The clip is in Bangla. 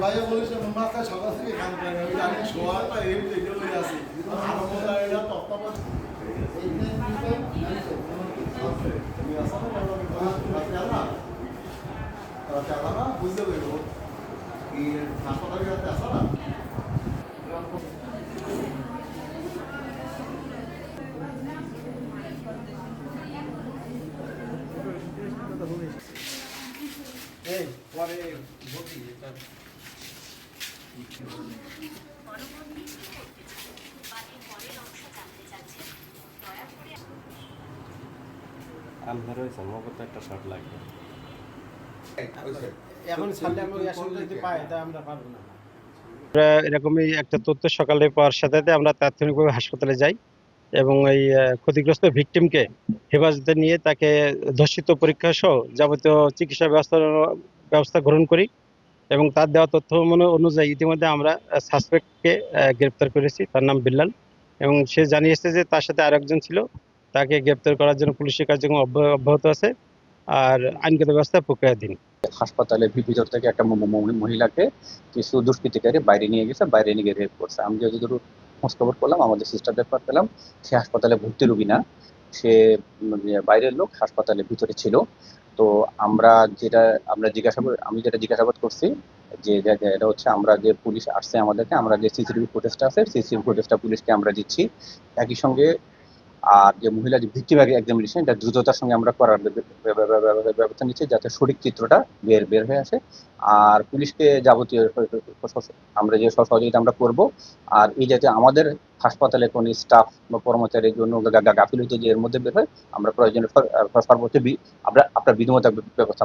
ভাইয়া বলেছে মাথা সকাল থেকে কান পায় না, ওই আমি শোয়াটা এই থেকে হয়ে আসি আরো মজা এটা তত্ত্বাবধান তুমি আসা না রাতে আলা বুঝতে পারবো এই হাসপাতালে রাতে আসা না এই পরে ভর্তি এটা আপনার ওই সম্ভবত একটা শর্ট লাগবে এখন ছাড়লে আমি ওই আসলে যদি পাই তা আমরা পারবো না। আমরা এরকমই একটা তথ্য সকালে পাওয়ার সাথে সাথে আমরা তাৎক্ষণিকভাবে হাসপাতালে যাই এবং এই ক্ষতিগ্রস্ত ভিকটিমকে হেফাজতে নিয়ে তাকে ধর্ষিত পরীক্ষা সহ যাবতীয় চিকিৎসা ব্যবস্থা গ্রহণ করি এবং তার দেওয়া তথ্য অনুযায়ী ইতিমধ্যে আমরা সাসপেক্টকে গ্রেপ্তার করেছি। তার নাম বিল্লাল এবং সে জানিয়েছে যে তার সাথে আরেকজন ছিল। তাকে গ্রেপ্তার করার জন্য পুলিশের কার্যক্রম অব্যাহত আছে আর আইনগত ব্যবস্থা প্রক্রিয়াধীন। হাসপাতালের ভিতর থেকে একটা মহিলাকে কিছু দুষ্কৃতিকারী বাইরে নিয়ে গেছে, বাইরে নিয়ে গিয়ে রেপ করছে। আমি যতদূর খোঁজ খবর করলাম, আমাদের সিস্টার ব্যাপার পেলাম, সে হাসপাতালে ভর্তি রোগী না, সে বাইরের লোক, হাসপাতালের ভিতরে ছিল। তো আমি যেটা জিজ্ঞাসাবাদ করছি যে এটা হচ্ছে আমরা যে পুলিশ আসছে আমাদেরকে, আমরা যে সিসিটিভি ফুটেজটা আছে সিসিটিভি ফুটেজটা পুলিশকে আমরা দিচ্ছি। একই সঙ্গে আর যে মহিলা যে ভিক্টিম এক্সামিনেশন, এটা দ্রুততার সঙ্গে আমরা করার ব্যবস্থা নিচ্ছি যাতে সঠিক চিত্রটা বের হয়ে আসে। আর পুলিশকে যাবতীয় আমরা যে সহযোগিতা আমরা করব। আর এই যাতে আমাদের হাসপাতালে কোনো স্টাফ বা কর্মচারীর জন্য গাফিলতি যে এর মধ্যে বের হয়, আমরা প্রয়োজনীয় সর্বোচ্চ আমরা আপনার বিধিমতো ব্যবস্থা